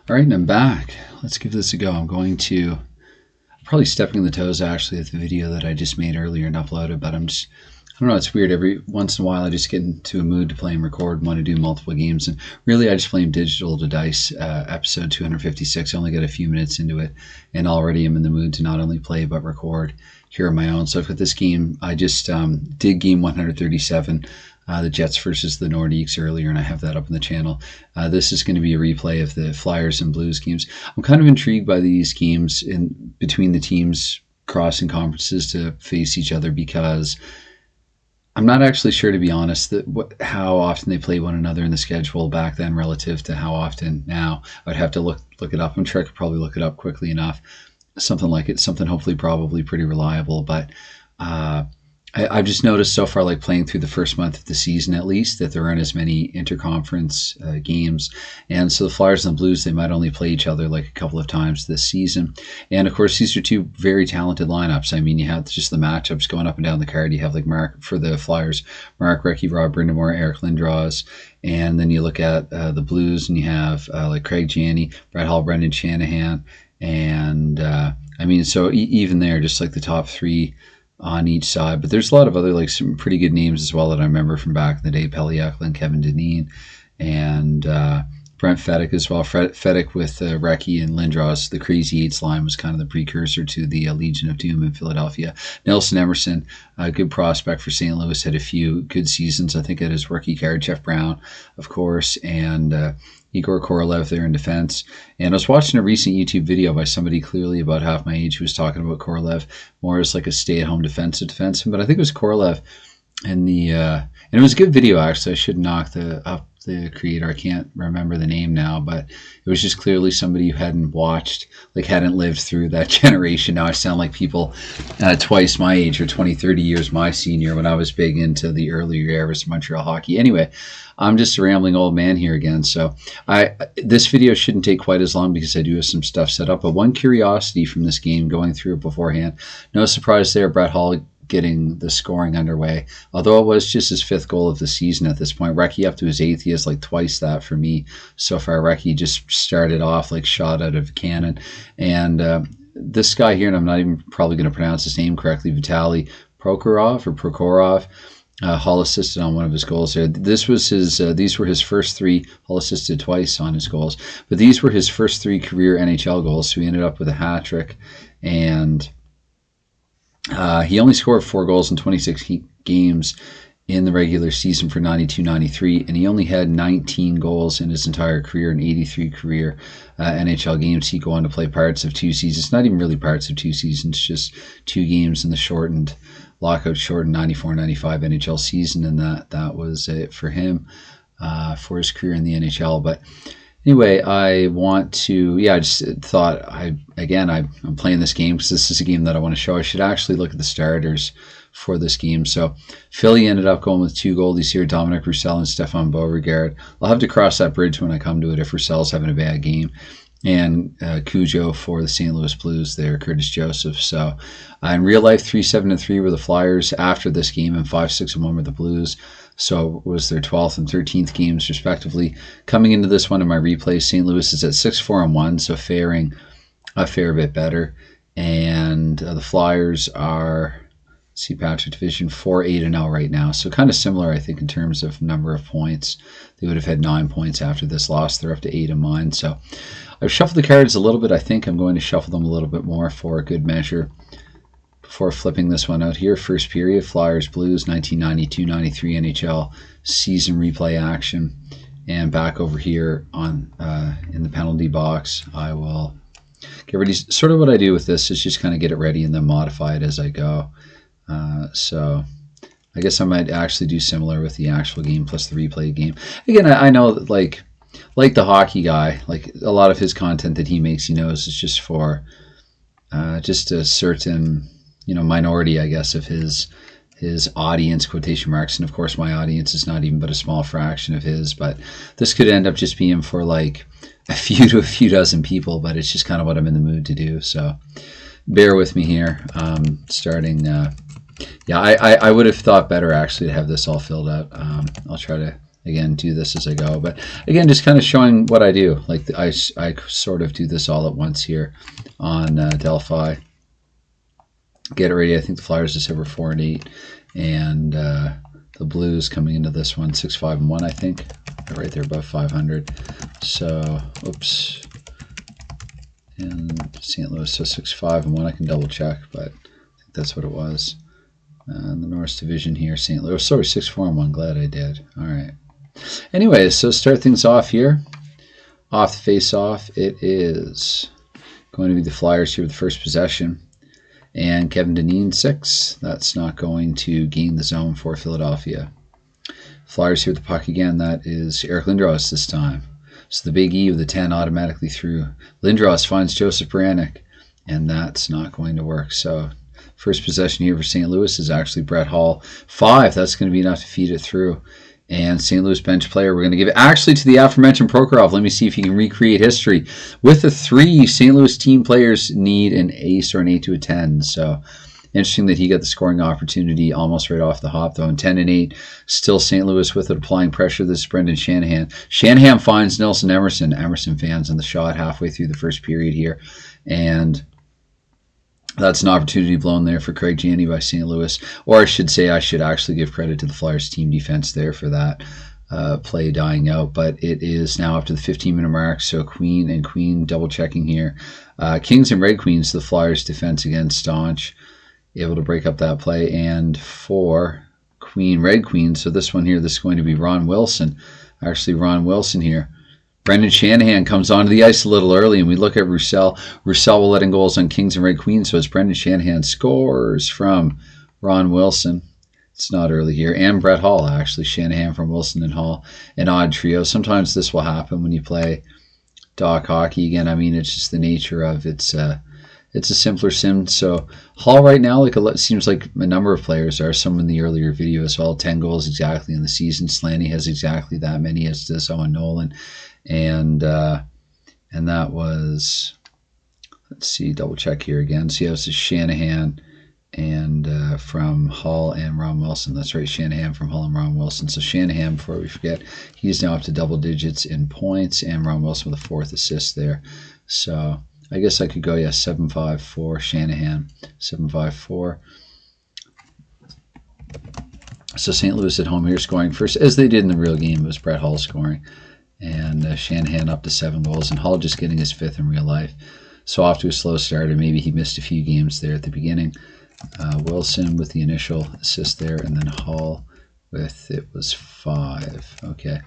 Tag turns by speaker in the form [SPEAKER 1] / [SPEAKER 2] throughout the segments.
[SPEAKER 1] All right, and I'm back. Let's give this a go. I'm probably stepping on the toes actually of the video that I just made earlier and uploaded, but I don't know, it's weird. Every once in a while I just get into a mood to play and record and want to do multiple games. And really I just play Digital to Dice episode 256. I only got a few minutes into it and already I'm in the mood to not only play but record here on my own. So for this game, I just did game 137. The Jets versus the Nordiques earlier, and I have that up on the channel. This is going to be a replay of the Flyers and Blues games. I'm kind of intrigued by these games in between the teams crossing conferences to face each other because I'm not actually sure, to be honest, how often they play one another in the schedule back then relative to how often now. I'd have to look it up. I'm sure I could probably look it up quickly enough. Something like it, something hopefully probably pretty reliable, but I've just noticed so far, like playing through the first month of the season at least, that there aren't as many interconference games. And so the Flyers and the Blues, they might only play each other like a couple of times this season. And of course, these are two very talented lineups. I mean, you have just the matchups going up and down the card. You have like for the Flyers, Mark Recchi, Rob Brindamore, Eric Lindros. And then you look at the Blues and you have like Craig Janney, Brett Hall, Brendan Shanahan. And I mean, so even there, just like the top three on each side, but there's a lot of other like some pretty good names as well that I remember from back in the day. Pelle Eklund, Kevin Dineen, and Brent Fedek as well. Fedek with Recchi and Lindros. The Crazy Eights line was kind of the precursor to the Legion of Doom in Philadelphia. Nelson Emerson, a good prospect for St. Louis, had a few good seasons. I think at his rookie card. Jeff Brown, of course, and Igor Korolev there in defense. And I was watching a recent YouTube video by somebody clearly about half my age who was talking about Korolev more as like a stay-at-home defensive defenseman. But I think it was Korolev and and it was a good video actually. I should knock up the creator. I can't remember the name now, but it was just clearly somebody who hadn't lived through that generation. Now I sound like people twice my age or 20, 30 years my senior when I was big into the earlier eras of Montreal hockey. Anyway, I'm just a rambling old man here again. So this video shouldn't take quite as long because I do have some stuff set up. But one curiosity from this game, going through it beforehand, no surprise there, Brett Hall getting the scoring underway. Although it was just his 5th goal of the season at this point. Recchi up to his 8th. He has like twice that for me so far. Recchi just started off like shot out of a cannon. And this guy here, and I'm not even probably going to pronounce his name correctly, Vitali Prokhorov, Hall assisted on one of his goals there. This was these were his first 3. Hall assisted twice on his goals, but these were his first 3 career NHL goals. So he ended up with a hat trick, and he only scored 4 goals in 26 games in the regular season for 92-93, and he only had 19 goals in his entire career in 83 career NHL games. He go on to play parts of 2 seasons, not even really parts of 2 seasons, just 2 games in the lockout shortened 94-95 NHL season, and that was it for him for his career in the NHL. But anyway, I just thought I'm playing this game because this is a game that I want to show. I should actually look at the starters for this game. So Philly ended up going with 2 goalies here, Dominic Roussel and Stefan Beauregard. I'll have to cross that bridge when I come to it if Roussel's having a bad game. And Cujo for the St. Louis Blues there, Curtis Joseph. So in real life, 3-7-3 were the Flyers after this game, and 5-6-1 were the Blues. So it was their 12th and 13th games, respectively. Coming into this one in my replay, St. Louis is at 6-4-1, so faring a fair bit better. And the Flyers are, see, Patrick Division 4-8-0 right now. So kind of similar, I think, in terms of number of points. They would have had 9 points after this loss. They're up to 8 in mine. So I've shuffled the cards a little bit. I think I'm going to shuffle them a little bit more for a good measure before flipping this one out here. First period, Flyers Blues 1992-93 NHL season replay action. And back over here on in the penalty box, I will get ready. Sort of what I do with this is just kind of get it ready and then modify it as I go. So I guess I might actually do similar with the actual game plus the replay game. Again, I know that like the hockey guy, like a lot of his content that he makes, he knows is just for just a certain, minority, I guess, of his audience, quotation marks. And of course my audience is not even but a small fraction of his, but this could end up just being for like a few to a few dozen people, but it's just kind of what I'm in the mood to do. So bear with me here. I would have thought better actually to have this all filled out. I'll try to again, do this as I go. But again, just kind of showing what I do. Like I sort of do this all at once here on Delphi. Get it ready. I think the Flyers just over 4 and 8, and the Blues coming into this one 6, 5 and 1. I think right there above 500. So oops, and St. Louis so 6, 5 and 1. I can double check, but I think that's what it was. The Norris Division here, St. Louis. Sorry, 6, 4 and 1. Glad I did. All right. Anyways, so start things off here. Off the face-off, it is going to be the Flyers here with the first possession. And Kevin Dineen, 6. That's not going to gain the zone for Philadelphia. Flyers here with the puck again. That is Eric Lindros this time. So the big E with the 10 automatically through. Lindros finds Joseph Baranek, and that's not going to work. So first possession here for St. Louis is actually Brett Hall. 5. That's going to be enough to feed it through. And St. Louis bench player, we're going to give it actually to the aforementioned Prokhorov. Let me see if he can recreate history. With the 3, St. Louis team players need an ace or an 8 to a 10. So interesting that he got the scoring opportunity almost right off the hop, though. And 10 and 8, still St. Louis with it, applying pressure. This is Brendan Shanahan. Shanahan finds Nelson Emerson. Emerson fans on the shot halfway through the first period here. And that's an opportunity blown there for Craig Janney by St. Louis. Or I should say, I should actually give credit to the Flyers team defense there for that play dying out. But it is now up to the 15-minute mark. So Queen and Queen double checking here. Kings and Red Queens, the Flyers defense again staunch. Able to break up that play. And for Queen, Red Queen, so this one here, this is going to be Ron Wilson. Actually, Ron Wilson here. Brendan Shanahan comes onto the ice a little early, and we look at Roussel. Roussel will let in goals on Kings and Red Queens, so it's Brendan Shanahan scores from Ron Wilson. It's not early here. And Brett Hall, actually. Shanahan from Wilson and Hall. An odd trio. Sometimes this will happen when you play DoC hockey. Again, I mean, it's just the nature of it's a simpler sim. So Hall right now, like it seems like a number of players are. Some in the earlier video as well. 10 goals exactly in the season. Slaney has exactly that many, as does Owen Nolan. And that was, let's see, double check here again. See how this is Shanahan and from Hull and Ron Wilson. That's right, Shanahan from Hull and Ron Wilson. So Shanahan, before we forget, he's now up to double digits in points, and Ron Wilson with a 4th assist there. So I guess I could go, 7-5-4 Shanahan, 7-5-4. So St. Louis at home here scoring first, as they did in the real game. It was Brett Hull scoring. And Shanahan up to 7 goals, and Hull just getting his 5th in real life. So off to a slow start, and maybe he missed a few games there at the beginning. Wilson with the initial assist there, and then Hull with, it was 5. Okay.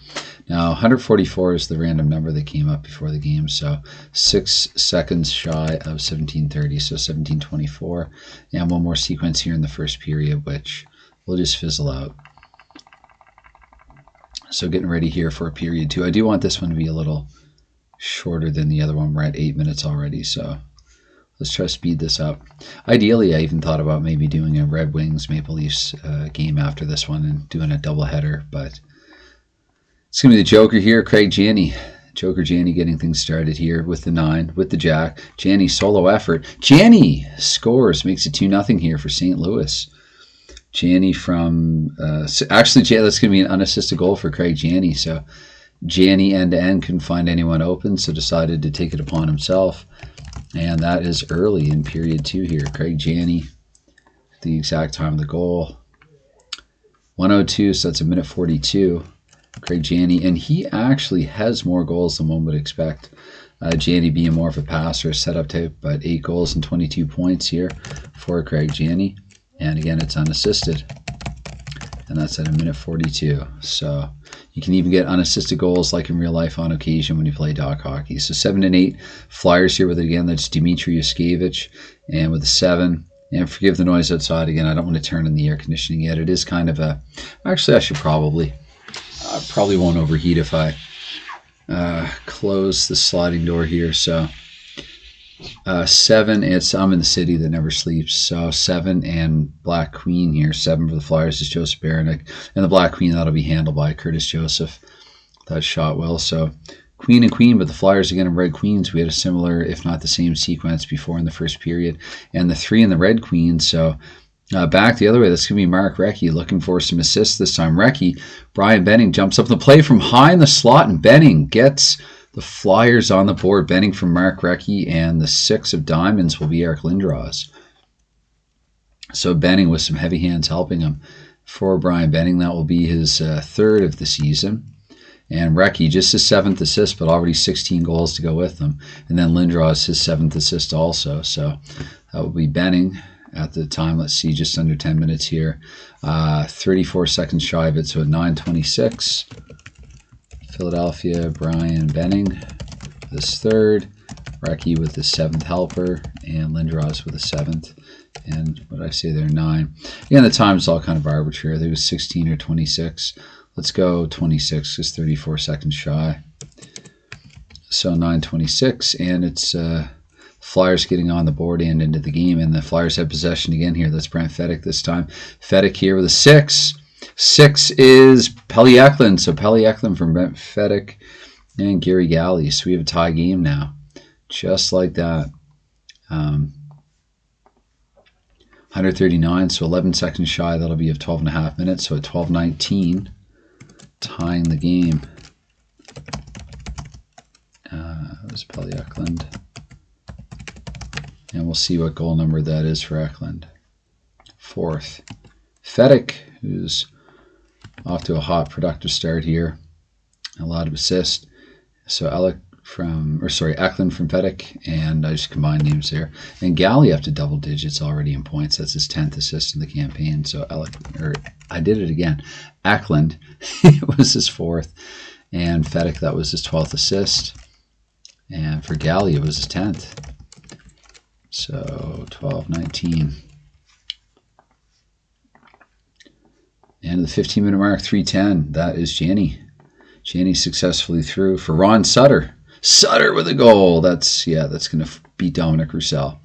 [SPEAKER 1] Now 144 is the random number that came up before the game, so 6 seconds shy of 17:30, so 17:24. And one more sequence here in the first period, which will just fizzle out. So getting ready here for a period 2. I do want this one to be a little shorter than the other one. We're at 8 minutes already, so let's try to speed this up. Ideally, I even thought about maybe doing a Red Wings Maple Leafs game after this one and doing a doubleheader, but it's going to be the Joker here, Craig Janney. Joker Janney getting things started here with the 9, with the Jack. Janney solo effort. Janney scores, makes it 2-0 here for St. Louis. Janney from, actually, that's going to be an unassisted goal for Craig Janney. So Janney end-to-end couldn't find anyone open, so decided to take it upon himself. And that is early in period 2 here. Craig Janney, the exact time of the goal. 1:02, so that's a minute 42. Craig Janney, and he actually has more goals than one would expect. Janney being more of a passer, setup type, but 8 goals and 22 points here for Craig Janney. And again, it's unassisted. And that's at a minute 42. So you can even get unassisted goals like in real life on occasion when you play DoC hockey. So 7 and 8. Flyers here with it again. That's Dmitry Yuskevich. And with a 7. And forgive the noise outside again. I don't want to turn on the air conditioning yet. It is kind of a... Actually, I should probably won't overheat if I close the sliding door here. So 7, I'm in the city that never sleeps, so 7 and Black Queen here. 7 for the Flyers is Joseph Baranek, and the Black Queen, that'll be handled by Curtis Joseph. That shot well. So Queen and Queen, but the Flyers again in Red Queens. We had a similar, if not the same sequence before in the first period. And the 3 in the Red Queen, so Back the other way, that's going to be Mark Recchi looking for some assists this time. Recchi, Brian Benning jumps up the play from high in the slot, and Benning gets the Flyers on the board. Benning from Mark Recchi, and the 6 of diamonds will be Eric Lindros. So Benning with some heavy hands helping him. For Brian Benning, that will be his 3rd of the season. And Recchi, just his 7th assist, but already 16 goals to go with them. And then Lindros, his 7th assist also. So that will be Benning at the time. Let's see, just under 10 minutes here. 34 seconds shy of it, so at 9:26. Philadelphia, Brian Benning, his 3rd. Recchi with his 7th helper, and Lindros with his 7th. And what did I say there? 9. Again, the time's all kind of arbitrary. I think it was 16 or 26. Let's go 26, just 34 seconds shy. So 9:26, and it's Flyers getting on the board and into the game, and the Flyers have possession again here. That's Brent Fedek this time. Fedek here with a 6. 6 is Peli Eklund. So Peli Eklund from Brent Fedek and Gary Galley. So we have a tie game now, just like that. 139, so 11 seconds shy. That'll be of 12.5 minutes. So at 12:19, tying the game. That was Peli Eklund. And we'll see what goal number that is for Eklund. 4th. Fedek, who's off to a hot, productive start here. A lot of assists. So Eklund from Fedek, and I just combined names there. And Galley up to double digits already in points. That's his 10th assist in the campaign. So I did it again. Eklund was his 4th, and Fedek, that was his 12th assist. And for Galley, it was his 10th. So 12:19. And at the 15-minute mark, 3:10. That is Janney. Janney successfully through for Ron Sutter. Sutter with a goal. That's going to beat Dominic Roussel.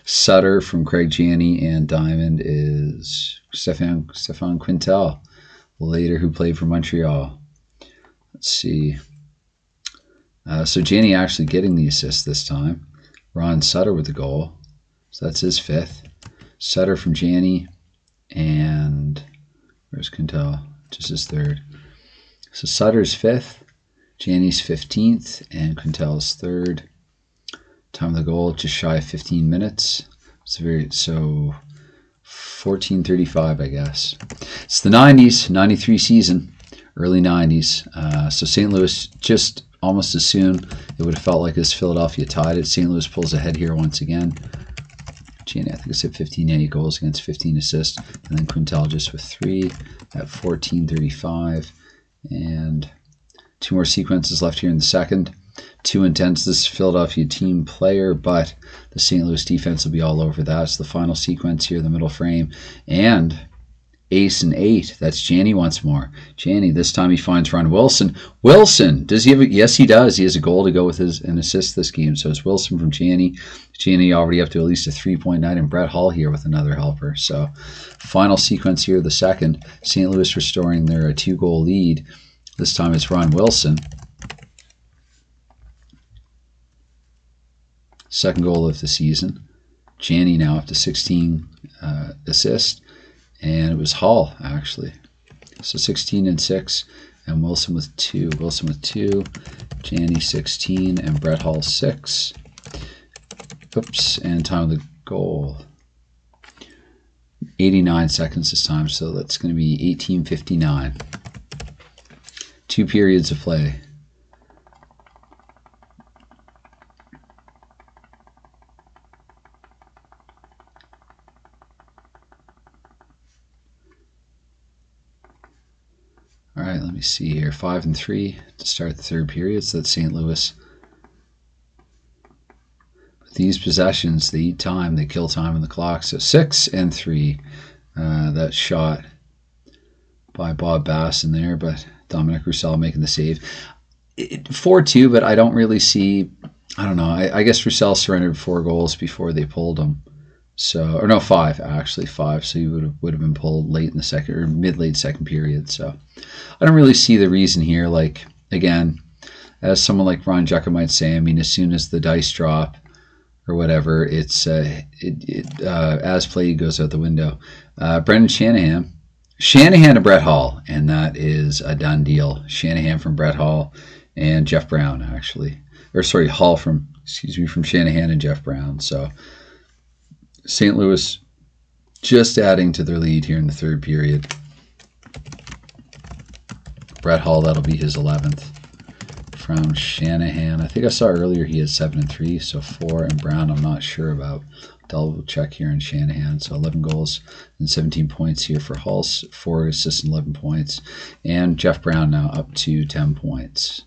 [SPEAKER 1] Sutter from Craig Janney, and diamond is Stefan Quintel, later who played for Montreal. Let's see. So Janney actually getting the assist this time. Ron Sutter with the goal. So that's his 5th. Sutter from Janney, and where's Quintel? Just his 3rd. So Sutter's 5th, Janney's 15th, and Quintel's 3rd. Time of the goal, just shy of 15 minutes. So 14:35, I guess. It's the 90s, 93 season, early 90s. So St. Louis, just almost as soon, it would have felt like as Philadelphia tied it. St. Louis pulls ahead here once again. Janney, I think I said 15 goals against 15 assists. And then Quintel just with 3 at 14:35. And 2 more sequences left here in the second. 2 intense, this Philadelphia team player, but the St. Louis defense will be all over that. It's the final sequence here, the middle frame. And ace and 8. That's Janney once more. Janney, this time he finds Ron Wilson. Wilson, does he have a, yes, he does. He has a goal to go with an assist this game. So it's Wilson from Janney. Janney already up to at least a 3-point night, and Brett Hull here with another helper. So final sequence here, the second. St. Louis restoring their 2-goal lead. This time it's Ron Wilson. Second goal of the season. Janney now up to 16 assists. And it was Hull, actually. So 16 and 6, and Wilson with 2. Wilson with 2, Janney 16, and Brett Hull 6. Oops, and time of the goal. 89 seconds this time, so that's going to be 18:59. 2 periods of play. All right, let me see here. 5 and 3 to start the third period. So that's St. Louis. But these possessions, they eat time, they kill time on the clock. So 6 and 3. That shot by Bob Bass in there, but Dominic Roussel making the save. 4-2, but I don't really see. I don't know. I guess Roussel surrendered 4 goals before they pulled him. So, or no, 5 actually, 5. So he would have been pulled late in the second or mid-late second period. So I don't really see the reason here. Like, again, as someone like Ron Jecka might say, I mean, as soon as the dice drop, or whatever, it's as played goes out the window. Brendan Shanahan. Shanahan to Brett Hall, and that is a done deal. Shanahan from Brett Hall and Jeff Brown, actually. Or sorry, Hall from Shanahan and Jeff Brown. So St. Louis just adding to their lead here in the third period. Brett Hall, that'll be his 11th. From Shanahan, I think I saw earlier he had 7 and 3, so 4, and Brown I'm not sure about. Double check here in Shanahan. So 11 goals and 17 points here for Hall, 4 assists and 11 points. And Jeff Brown now up to 10 points.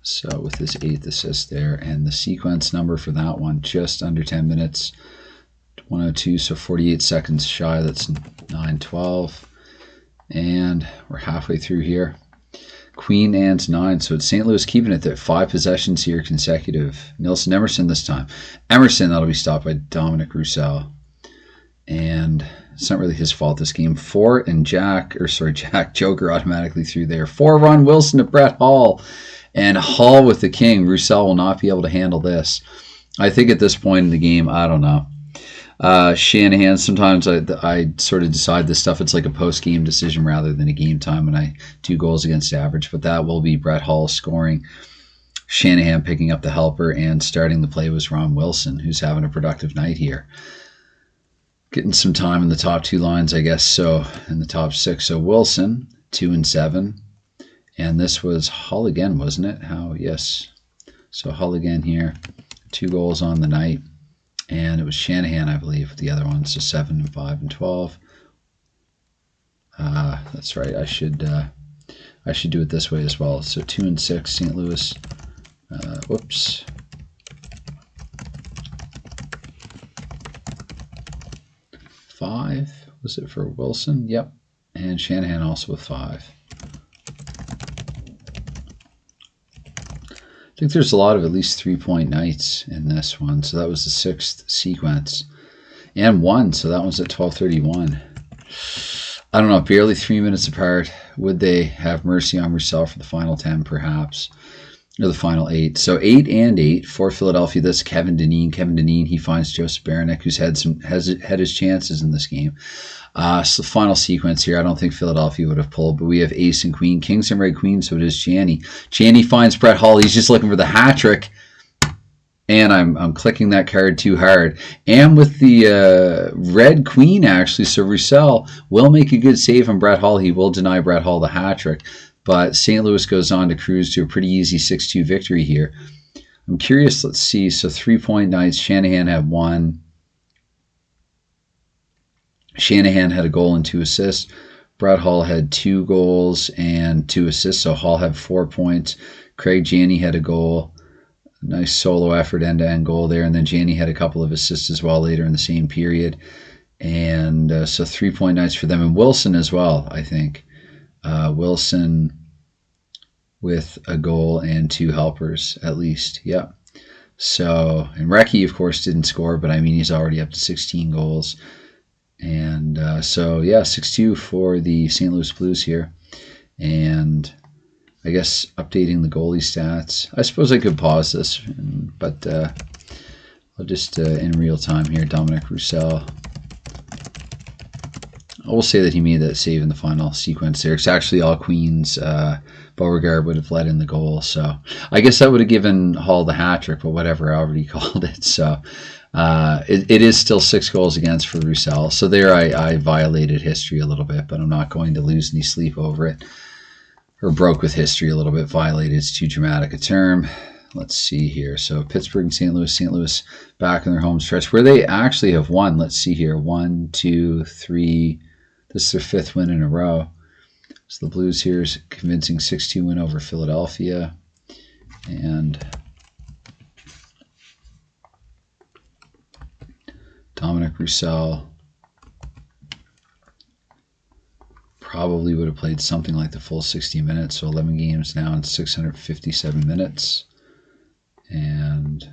[SPEAKER 1] So with his 8th assist there. And the sequence number for that one, just under 10 minutes. 102, so 48 seconds shy. That's 9:12. And we're halfway through here. Queen and 9, so it's St. Louis keeping it there. 5 possessions here consecutive. Nilsson Emerson this time. Emerson, that'll be stopped by Dominic Roussel. And it's not really his fault this game. 4 and Jack Joker automatically through there. 4 Ron Wilson to Brett Hall. And Hall with the king. Roussel will not be able to handle this. I think at this point in the game, I don't know. Shanahan, sometimes I sort of decide this stuff. It's like a post-game decision rather than a game time when I do goals against average. But that will be Brett Hall scoring. Shanahan picking up the helper, and starting the play was Ron Wilson, who's having a productive night here. Getting some time in the top 2 lines, I guess, so in the top 6. So Wilson, 2 and 7. And this was Hall again, wasn't it? Yes. So Hall again here. 2 goals on the night. And it was Shanahan, I believe, with the other one. So 7 and 5 and 12. That's right. I should do it this way as well. So 2 and 6, St. Louis. Whoops. 5 was it for Wilson? Yep. And Shanahan also with 5. I think there's a lot of at least 3-point nights in this one. So that was the 6th sequence. And 1, so that one's at 12:31. I don't know, barely 3 minutes apart. Would they have mercy on Roussel for the final 10, perhaps? Or the final 8. So 8 and 8 for Philadelphia. That's Kevin Dineen. Kevin Dineen, he finds Joseph Baranek, who's had his chances in this game. So the final sequence here, I don't think Philadelphia would have pulled, but we have ace and queen. Kings and red queen, so it is Janney. Janney finds Brett Hall. He's just looking for the hat trick. And I'm clicking that card too hard. And with the red queen, actually, so Roussel will make a good save on Brett Hall. He will deny Brett Hall the hat trick. But St. Louis goes on to cruise to a pretty easy 6-2 victory here. I'm curious, let's see. So 3-point nights, Shanahan had 1. Shanahan had a goal and 2 assists. Brett Hall had 2 goals and 2 assists, so Hall had 4 points. Craig Janney had a goal. Nice solo effort, end-to-end goal there. And then Janney had a couple of assists as well later in the same period. And so 3-point nights for them. And Wilson as well, I think. Wilson with a goal and 2 helpers at least. Yep. So, and Recchi, of course, didn't score, but I mean, he's already up to 16 goals. And so, yeah, 6-2 for the St. Louis Blues here. And I guess updating the goalie stats. I suppose I could pause this, but I'll just, in real time here, Dominic Roussel. I will say that he made that save in the final sequence there. It's actually all Queens. Beauregard would have led in the goal. So I guess that would have given Hall the hat trick, but whatever, I already called it. So it is still 6 goals against for Roussel. So there I violated history a little bit, but I'm not going to lose any sleep over it. Or broke with history a little bit. Violated is too dramatic a term. Let's see here. So Pittsburgh and St. Louis back in their home stretch where they actually have won. Let's see here. 1, 2, 3. This is their 5th win in a row. So the Blues here is a convincing 6-2 win over Philadelphia. And Dominic Roussel probably would have played something like the full 60 minutes. So 11 games now in 657 minutes. And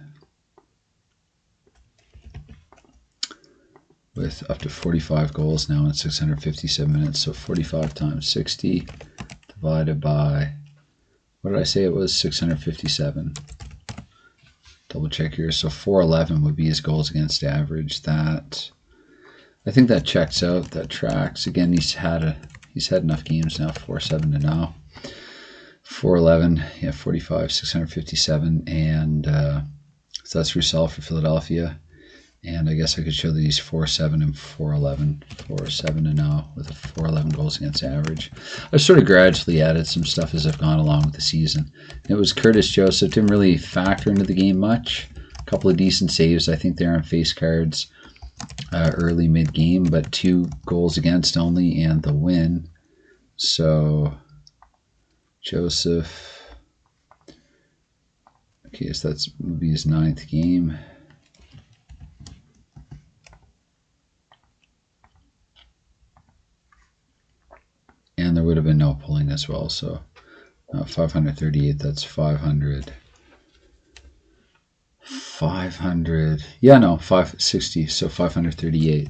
[SPEAKER 1] with up to 45 goals now in 657 minutes. So 45 times 60 divided by, what did I say it was? 657 double check here. So 411 would be his goals against average. That, I think that checks out. That tracks. Again, he's had enough games now. 4-7 to now. 411, yeah, 45, 657, and so that's Roussel for Philadelphia. And I guess I could show that he's 4-7 and 4-11, 4-7 and 0 with a 4-11 goals against average. I've sort of gradually added some stuff as I've gone along with the season. It was Curtis Joseph, didn't really factor into the game much. A couple of decent saves, I think they're on face cards early mid-game, but 2 goals against only and the win. So Joseph, okay, so that's would be his 9th game. And there would have been no pulling as well, so 538, that's 500. 500, yeah, no, 560, so 538.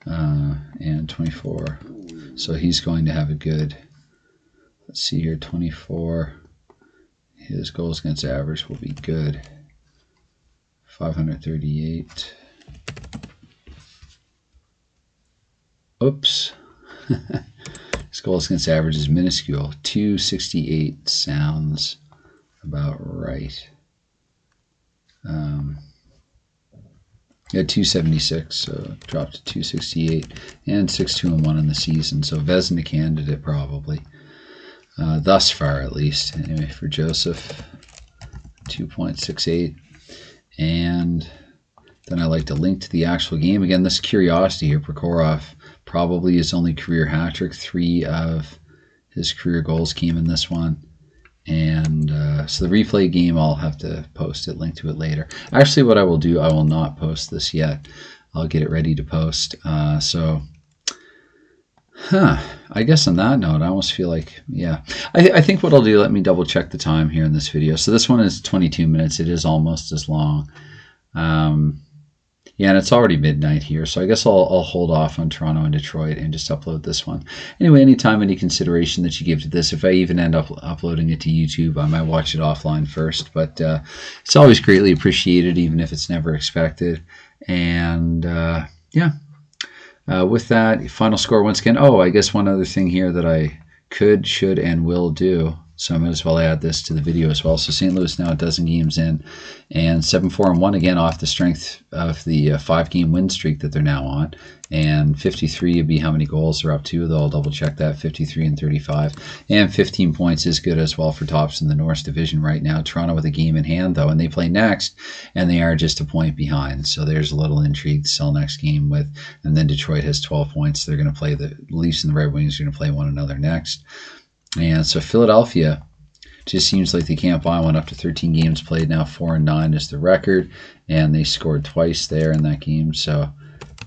[SPEAKER 1] And 24. So he's going to have a good, let's see here, 24. His goals against average will be good. 538. Oops. His goals against average is minuscule. 268 sounds about right. Yeah, 276, so dropped to 268, and 6-2-1 in the season. So Vezina candidate probably, thus far at least. Anyway, for Joseph, 2.68, and then I like to link to the actual game. Again, this curiosity here, Prokhorov, probably his only career hat trick. 3 of his career goals came in this one. And so the replay game, I'll have to post it, link to it later. Actually, what I will do, I will not post this yet. I'll get it ready to post. I guess on that note, I almost feel like, yeah. I think what I'll do, let me double check the time here in this video. So this one is 22 minutes. It is almost as long. Yeah, and it's already midnight here, so I guess I'll hold off on Toronto and Detroit and just upload this one. Anyway, anytime, any consideration that you give to this, if I even end up uploading it to YouTube, I might watch it offline first, but it's always greatly appreciated, even if it's never expected. And yeah, with that, final score once again. Oh, I guess one other thing here that I could, should, and will do, so I might as well add this to the video as well. So St. Louis now a dozen games in, and 7-4-1 again off the strength of the 5-game win streak that they're now on. And 53 would be how many goals they're up to, though I'll double check that. 53 and 35. And 15 points is good as well for tops in the North Division right now. Toronto with a game in hand, though, and they play next, and they are just a point behind. So there's a little intrigue to sell next game with. And then Detroit has 12 points. They're going to play the Leafs and the Red Wings are going to play one another next. And so Philadelphia just seems like they can't buy one. Up to 13 games played now, 4-9 is the record, and they scored twice there in that game. So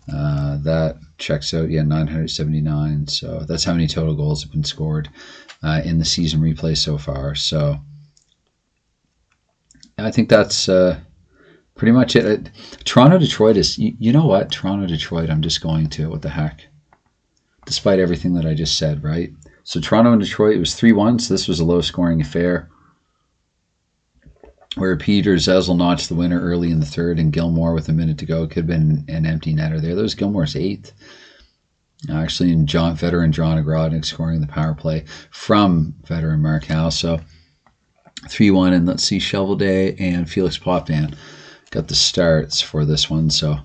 [SPEAKER 1] that checks out. Yeah, 979. So that's how many total goals have been scored in the season replay so far. So I think that's pretty much it. Toronto Detroit is, you know what? Toronto Detroit, I'm just going to, what the heck? Despite everything that I just said, right? So Toronto and Detroit, it was 3-1, so this was a low-scoring affair, where Peter Zezel notched the winner early in the third, and Gilmore with a minute to go. Could have been an empty netter there. That was Gilmore's 8th. Actually, and veteran John Agrodnik scoring the power play from veteran Mark Howe. So 3-1, and let's see, Shovelday and Felix Potvin got the starts for this one. So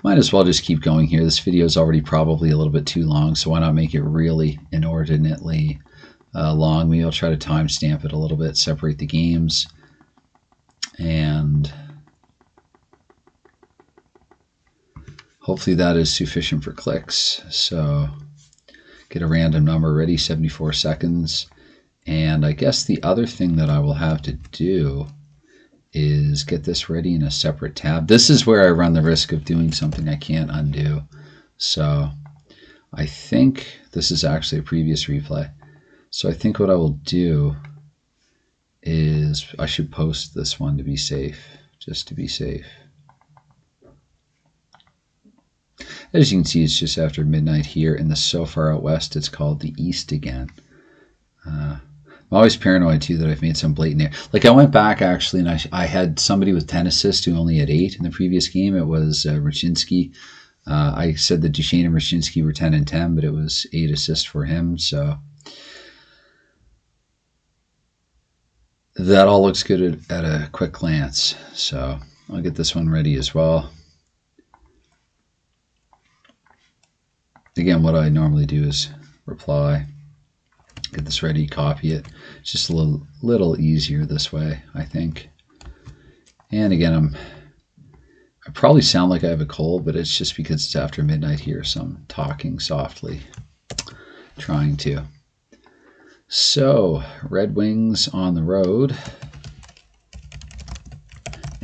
[SPEAKER 1] might as well just keep going here. This video is already probably a little bit too long, so why not make it really inordinately long? Maybe I'll try to timestamp it a little bit, separate the games, and hopefully that is sufficient for clicks. So get a random number ready, 74 seconds. And I guess the other thing that I will have to do is get this ready in a separate tab. This is where I run the risk of doing something I can't undo. So I think this is actually a previous replay. So I think what I will do is I should post this one to be safe, just to be safe. As you can see, it's just after midnight here in the so far out west, it's called the East again. I'm always paranoid too that I've made some blatant error. Like I went back actually, and I had somebody with 10 assists who only had 8 in the previous game. It was Raczynski. I said that Duchesne and Raczynski were 10 and 10, but it was 8 assists for him. So that all looks good at a quick glance. So I'll get this one ready as well. Again, what I normally do is reply, get this ready, copy it. It's just a little easier this way, I think. And again, I probably sound like I have a cold, but it's just because it's after midnight here, so I'm talking softly, trying to. So, Red Wings on the road.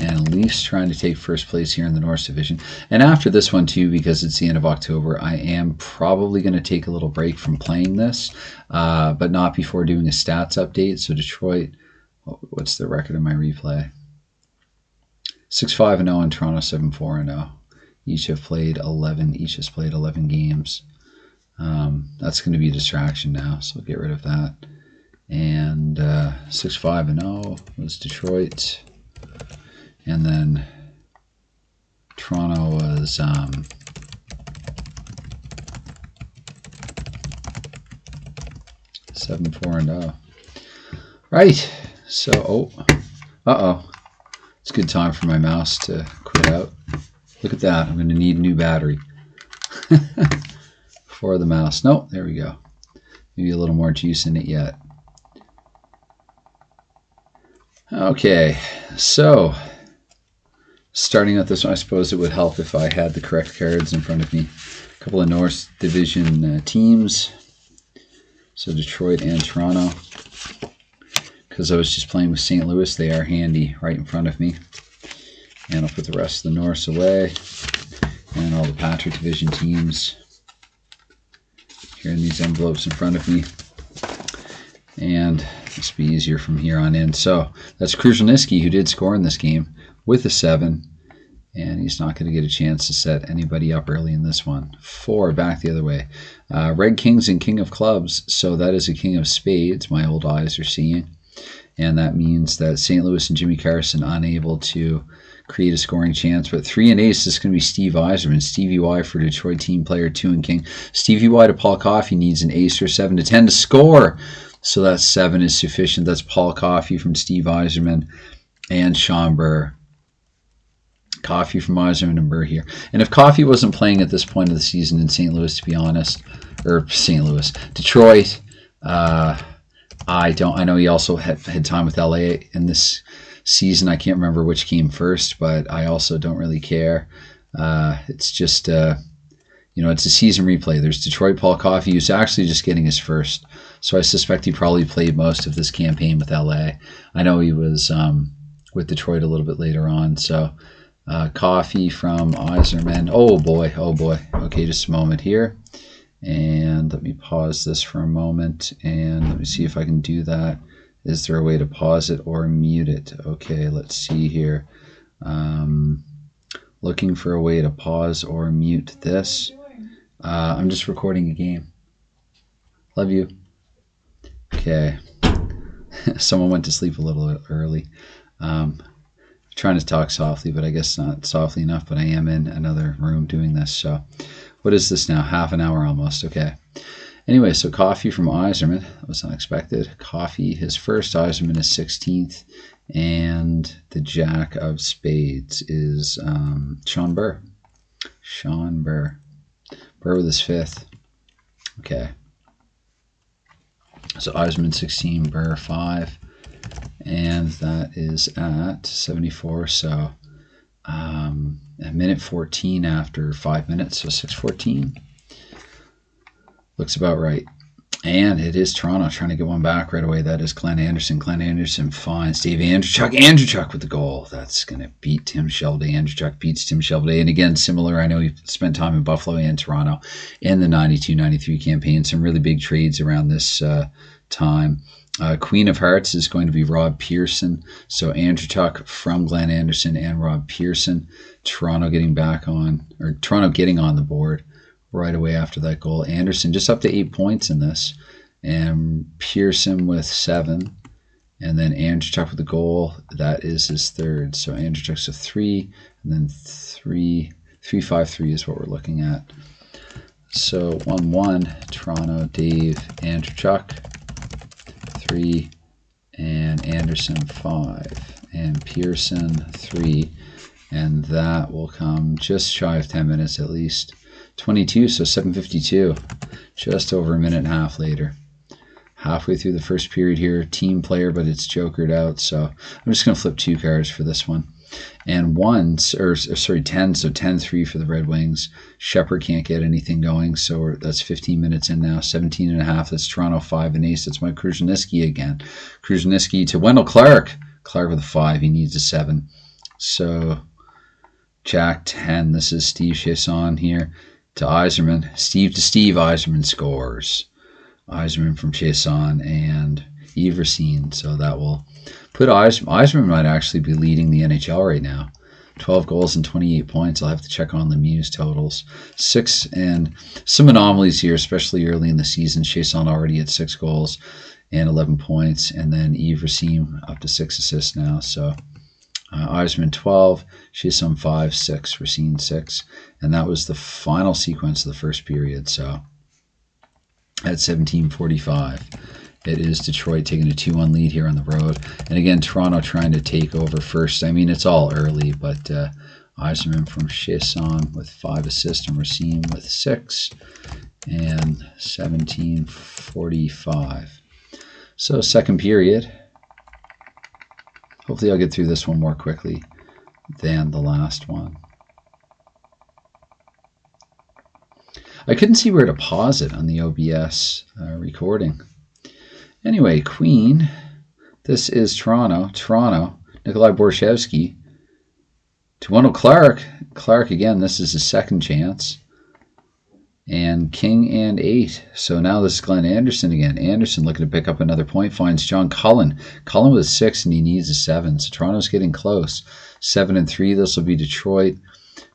[SPEAKER 1] And Leafs trying to take first place here in the North Division. And after this one too, because it's the end of October, I am probably going to take a little break from playing this, but not before doing a stats update. So Detroit, what's the record of my replay? 6-5-0 and Toronto 7-4-0. Each have played 11. Each has played 11 games. That's going to be a distraction now, so I'll get rid of that. And 6-5-0 was Detroit. And then Toronto was 7-4-0. Right. So, it's a good time for my mouse to quit out. Look at that. I'm going to need a new battery for the mouse. Nope, there we go. Maybe a little more juice in it yet. Okay, so starting at this one, I suppose it would help if I had the correct cards in front of me. A couple of North Division teams. So Detroit and Toronto. Because I was just playing with St. Louis, they are handy right in front of me. And I'll put the rest of the Norths away. And all the Patrick Division teams here in these envelopes in front of me. And this will be easier from here on in. So that's Kruzhelnyski, who did score in this game with a 7. And he's not going to get a chance to set anybody up early in this one. 4 back the other way. Red Kings and King of Clubs. So that is a King of Spades, my old eyes are seeing. And that means that St. Louis and Jimmy Carson unable to create a scoring chance. But 3 and ace is going to be Steve Yzerman. Stevie Y for Detroit team player 2 and King. Stevie Y to Paul Coffey needs an ace or 7 to 10 to score. So that 7 is sufficient. That's Paul Coffey from Steve Yzerman and Sean Burr. Coffey from Yzerman and Burr here. And if Coffey wasn't playing at this point of the season in St. Louis, to be honest, or St. Louis, Detroit, I know he also had time with LA in this season. I can't remember which came first, but I also don't really care. It's just, it's a season replay. There's Detroit Paul Coffey, who's actually just getting his first. So I suspect he probably played most of this campaign with LA. I know he was with Detroit a little bit later on. So Coffey from Yzerman. Oh boy. Okay, just a moment here. And let me pause this for a moment. And let me see if I can do that. Is there a way to pause it or mute it? Okay, let's see here. Looking for a way to pause or mute this. I'm just recording a game. Love you. Okay. Someone went to sleep a little early. Trying to talk softly, but I guess not softly enough, but I am in another room doing this. So what is this now? Half an hour almost. Okay. Anyway, so Coffey from Yzerman. That was unexpected. Coffey, his first. Yzerman is 16th. And the Jack of Spades is Sean Burr. Sean Burr. Burr with his 5th. Okay. So Yzerman 16, Burr 5. And that is at 74. So a minute 14 after 5 minutes. So 6:14. Looks about right. And it is Toronto trying to get one back right away. That is Glenn Anderson. Glenn Anderson finds Dave Andreychuk with the goal. That's going to beat Tim Shelby. Andreychuk beats Tim Shelby. And again, similar, I know he spent time in Buffalo and Toronto in the 92-93 campaign. Some really big trades around this time. Queen of Hearts is going to be Rob Pearson. So Andreychuk from Glenn Anderson and Rob Pearson. Toronto getting on the board right away after that goal. Anderson just up to 8 points in this. and Pearson with 7. And then Andrzejczyk with the goal. That is his 3rd. So Andrzejczyk's a 3, and then 3-5-3 is what we're looking at. So 1-1, Toronto, Dave, Andrzejczyk, 3, and Anderson 5, and Pearson 3, and that will come just shy of 10 minutes at least. 22, so 7:52, just over a minute and a half later. Halfway through the first period here, team player, but it's jokered out, so I'm just going to flip 2 cards for this one. And 10, so 10-3 for the Red Wings. Shepherd can't get anything going, so that's 15 minutes in now. 17.5, that's Toronto 5 and ace. That's Mike Kruzhniski again. Kruzhniski to Wendell Clark. Clark with a 5, he needs a 7. So Jack 10, this is Steve Chiasson here to Yzerman. Steve to Steve, Yzerman scores. Yzerman from Chiasson and Everseen, so that will put Yzerman might actually be leading the NHL right now. 12 goals and 28 points. I'll have to check on the Muse totals. 6, and some anomalies here, especially early in the season. Chiasson already at 6 goals and 11 points, and then Everseen up to 6 assists now. So Yzerman 12, Chiasson 5, 6, Racine 6, and that was the final sequence of the first period. So at 17:45. It is Detroit taking a 2-1 lead here on the road. And again, Toronto trying to take over first. I mean, it's all early, but Yzerman from Chiasson with 5 assists and Racine with 6. And 17:45. So second period. Hopefully I'll get through this one more quickly than the last one. I couldn't see where to pause it on the OBS recording. Anyway, Queen, this is Toronto, Nikolai Borshevsky to Wendell Clark. Clark again, this is his second chance. And King and 8. So now this is Glenn Anderson again. Anderson looking to pick up another point, finds John Cullen. Cullen with 6 and he needs a 7. So Toronto's getting close. 7-3, this will be Detroit.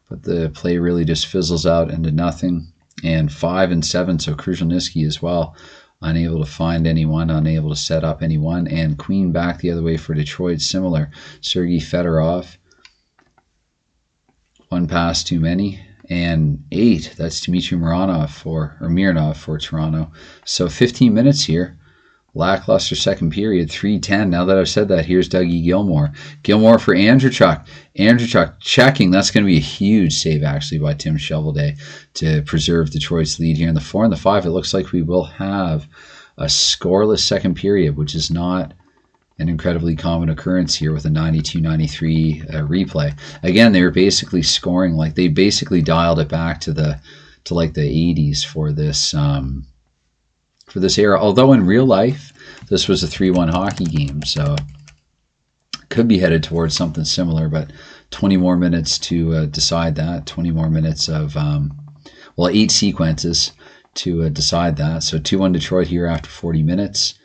[SPEAKER 1] But the play really just fizzles out into nothing. And 5-7, so Kruzhniski as well. Unable to find anyone, unable to set up anyone. And Queen back the other way for Detroit, similar. Sergei Fedorov. 1 pass too many. And 8, that's Dmitry Mironov for Toronto. So 15 minutes here. Lackluster second period, 3:10. Now that I've said that, here's Dougie Gilmour. Gilmour for Andrzejczyk. Andrzejczyk checking. That's going to be a huge save, actually, by Tim Shovelday to preserve Detroit's lead here. In the 4 and the 5, it looks like we will have a scoreless second period, which is not an incredibly common occurrence here with a 92-93 replay. Again, they were basically scoring, like they basically dialed it back to like the 80s for this era. Although in real life, this was a 3-1 hockey game, so could be headed towards something similar, but 20 more minutes to decide that. 20 more minutes of, 8 sequences to decide that. So 2-1 Detroit here after 40 minutes.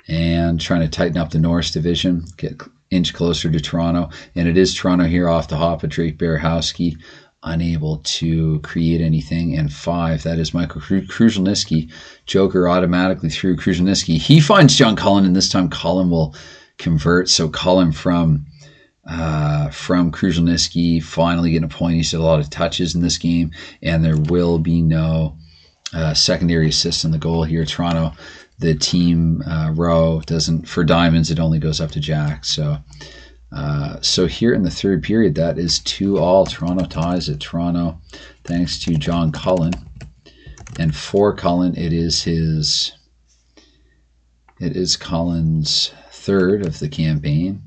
[SPEAKER 1] And trying to tighten up the Norris division, get inch closer to Toronto. And it is Toronto here off the hop of Drake Berehowski, unable to create anything. And 5, that is Michael Kruzhniski. Joker automatically through Kruzhniski. He finds John Cullen, and this time Cullen will convert. So Cullen from Kruzhniski finally getting a point. He's had a lot of touches in this game, and there will be no secondary assist in the goal here. Toronto, the team row doesn't, for diamonds, it only goes up to Jack. So here in the third period, that is 2-2. Toronto ties it. Toronto, thanks to John Cullen. And for Cullen, it is Cullen's 3rd of the campaign.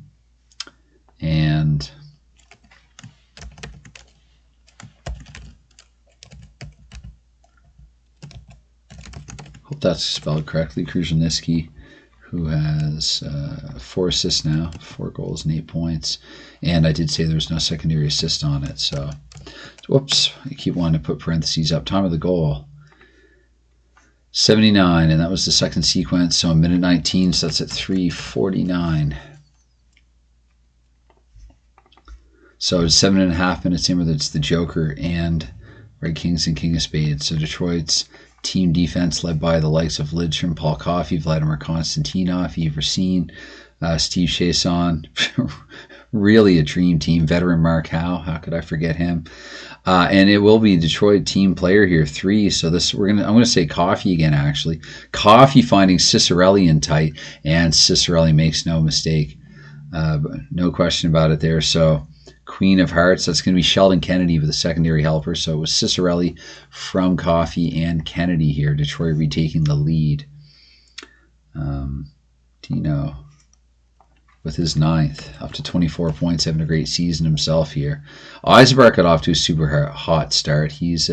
[SPEAKER 1] And hope that's spelled correctly. Kruzhniski, who has 4 assists now, 4 goals and 8 points. And I did say there was no secondary assist on it. So, whoops, I keep wanting to put parentheses up. Time of the goal, 79, and that was the second sequence. So a minute 19, so that's at 3:49. So it's 7.5 minutes in where it's the Joker and Red Kings and King of Spades. So Detroit's Team defense led by the likes of Lidstrom, Paul Coffey, Vladimir Konstantinov, Yves Racine, Steve Chasson. Really a dream team. Veteran Mark Howe, how could I forget him? And it will be Detroit team player here, 3. So this I'm gonna say Coffey again. Actually, Coffey finding Cicerelli in tight, and Cicerelli makes no mistake, no question about it there. So Queen of Hearts, that's going to be Sheldon Kennedy with a secondary helper. So it was Cicerelli from Coffey and Kennedy here. Detroit retaking the lead. Dino with his 9th, up to 24 points, having a great season himself here. Eisenberg got off to a super hot start. He's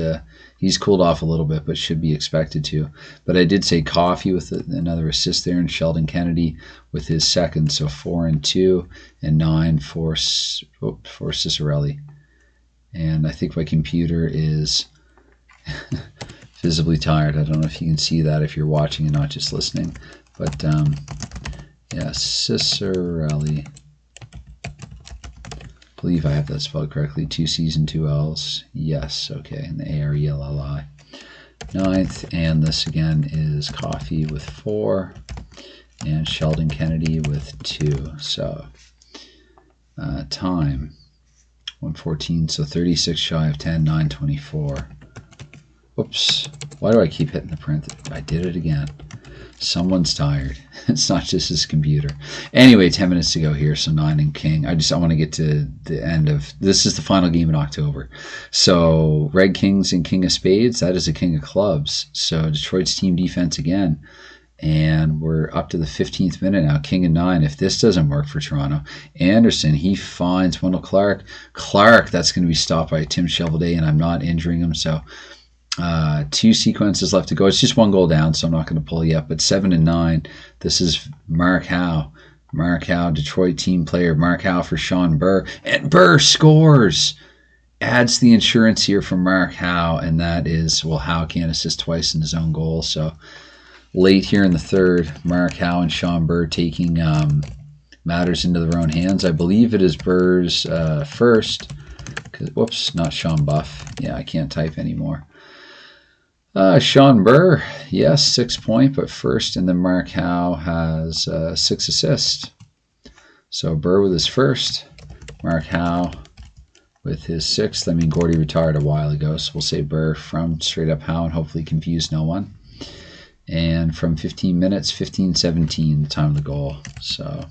[SPEAKER 1] cooled off a little bit, but should be expected to. But I did say Coffey with another assist there, and Sheldon Kennedy with his 2nd. So 4 and 2, and 9 for Cicerelli. And I think my computer is visibly tired. I don't know if you can see that if you're watching and not just listening. But yeah, Cicerelli. I believe I have that spelled correctly. 2 C's and 2 L's. Yes, okay. And the A-R-E-L-L-I. 9th, and this again is Coffey with 4, and Sheldon Kennedy with 2. So time 1:14. So 36 shy of 10. 9:24. Oops. Why do I keep hitting the print? I did it again. Someone's tired. It's not just his computer. Anyway, 10 minutes to go here. So 9 and King. I want to get to the end of this. Is the final game in October. So Red Kings and King of Spades. That is a King of Clubs. So Detroit's team defense again. And we're up to the 15th minute now. King of 9. If this doesn't work for Toronto, Anderson, he finds Wendell Clark. Clark, that's going to be stopped by Tim Cheveldae, and I'm not injuring him. So 2 sequences left to go. It's just 1 goal down, so I'm not going to pull yet. But 7 and 9. This is Mark Howe. Mark Howe, Detroit team player. Mark Howe for Sean Burr. And Burr scores! Adds the insurance here from Mark Howe. And that is, well, Howe can't assist twice in his own goal. So late here in the 3rd, Mark Howe and Sean Burr taking matters into their own hands. I believe it is Burr's first. Whoops, not Sean Buff. Yeah, I can't type anymore. Sean Burr, yes, 6 point, but first, and then Mark Howe has 6 assists. So Burr with his first, Mark Howe with his 6th. I mean, Gordy retired a while ago, so we'll say Burr from straight up Howe and hopefully confuse no one. And from 15 minutes, 15-17, the time of the goal. So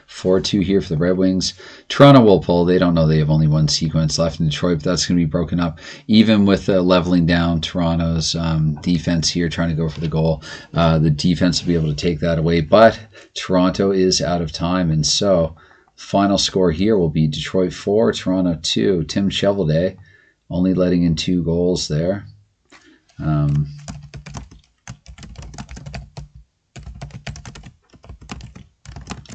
[SPEAKER 1] 4-2 here for the Red Wings. Toronto will pull. They don't know they have only 1 sequence left in Detroit, but that's going to be broken up. Even with leveling down Toronto's defense here, trying to go for the goal, the defense will be able to take that away. But Toronto is out of time, and so final score here will be Detroit 4, Toronto 2. Tim Cheveldae only letting in 2 goals there.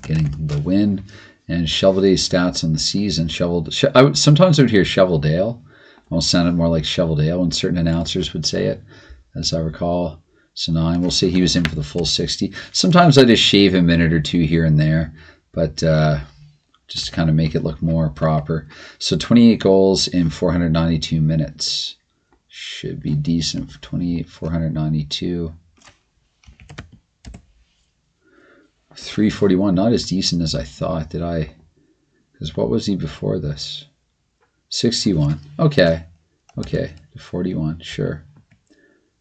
[SPEAKER 1] Getting the win. And Cheveldae's stats on the season. Sometimes I would hear Cheveldale. Almost sounded more like Cheveldale when certain announcers would say it, as I recall. So 9. We'll say he was in for the full 60. Sometimes I just shave a minute or 2 here and there, but just to kind of make it look more proper. So 28 goals in 492 minutes. Should be decent for 28, 492. 341, not as decent as I thought. Did I? Because what was he before this? 61. Okay. 41. Sure.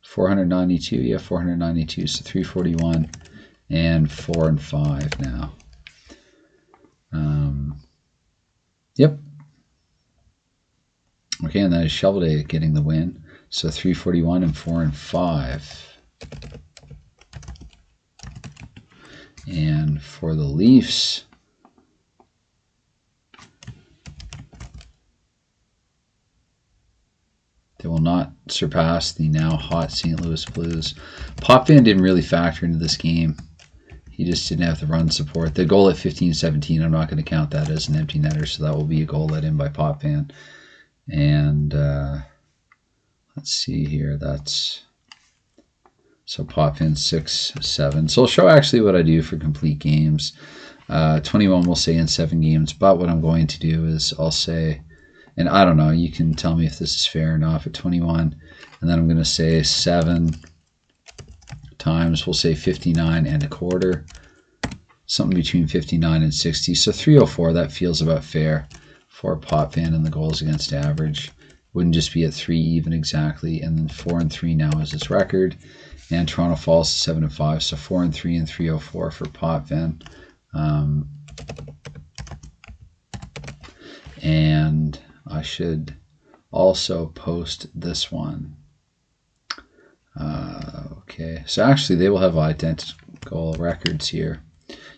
[SPEAKER 1] 492. Yeah, 492. So 341 and 4 and 5 now. Yep. Okay, and that is Cheveldae getting the win. So 341 and 4 and 5. And for the Leafs, they will not surpass the now hot St. Louis Blues. Potvin didn't really factor into this game. He just didn't have the run support. The goal at 15-17, I'm not going to count that as an empty netter, so that will be a goal let in by Potvin. And let's see here. That's... So Potvin 6-7. So I'll show actually what I do for complete games. 21 we'll say in 7 games. But what I'm going to do is I'll say And I don't know, you can tell me if this is fair or not, but 21. And then I'm going to say 7 times, we'll say 59 and a quarter. Something between 59 and 60. So 304, that feels about fair for Potvin and the goals against average. Wouldn't just be at 3 even exactly. And then 4 and 3 now is its record. And Toronto falls to 7 and 5. So 4 and 3 and 304 for Potvin. And I should also post this one. Okay, so actually they will have identical records here.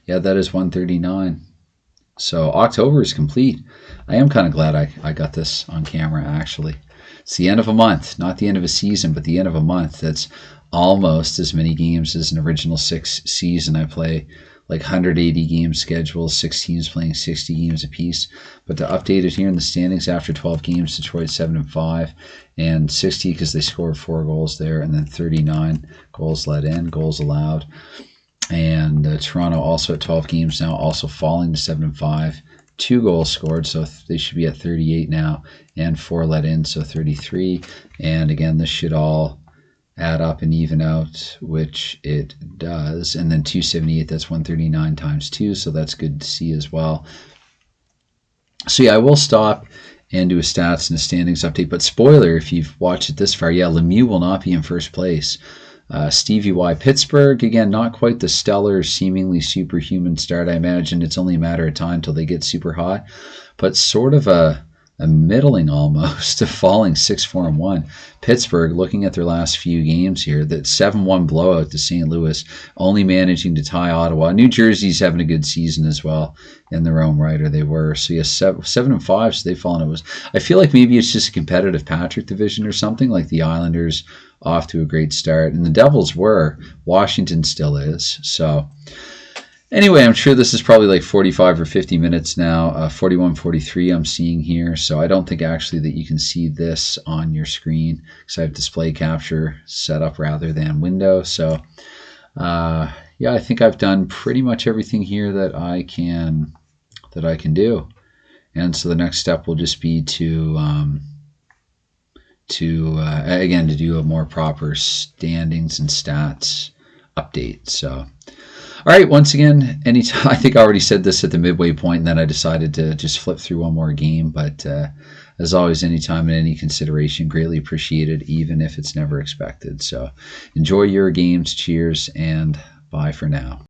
[SPEAKER 1] Yeah, that is 139. So October is complete. I am kind of glad I got this on camera, actually. It's the end of a month, not the end of a season, but the end of a month. That's almost as many games as an original 6 season. I play like 180 game schedules, 6 teams playing 60 games apiece. But to update it here in the standings after 12 games, Detroit 7 and 5, and 60 because they scored 4 goals there, and then 39 goals let in, goals allowed. And Toronto also at 12 games now, also falling to 7 and 5. 2 goals scored, so they should be at 38 now, and 4 let in, so 33. And again, this should all add up and even out, which it does. And then 278, that's 139 times 2, so that's good to see as well. So yeah, I will stop and do a stats and a standings update. But spoiler, if you've watched it this far, yeah, Lemieux will not be in first place. Stevie Y. Pittsburgh, again, not quite the stellar, seemingly superhuman start. I imagine it's only a matter of time till they get super hot. But sort of a middling almost, to falling 6-4-1. Pittsburgh, looking at their last few games here, that 7-1 blowout to St. Louis, only managing to tie Ottawa. New Jersey's having a good season as well in their own right, or they were. So yes, 7 and 5, so they've fallen. I feel like maybe it's just a competitive Patrick division or something, like the Islanders off to a great start. And the Devils were. Washington still is. So anyway, I'm sure this is probably like 45 or 50 minutes now, 41, 43 I'm seeing here. So I don't think actually that you can see this on your screen because I have display capture set up rather than window. So yeah, I think I've done pretty much everything here that I can do. And so the next step will just be to again, to do a more proper standings and stats update. So all right, once again, anytime, I think I already said this at the midway point, and then I decided to just flip through one more game. But as always, anytime and any consideration, greatly appreciated, even if it's never expected. So enjoy your games. Cheers, and bye for now.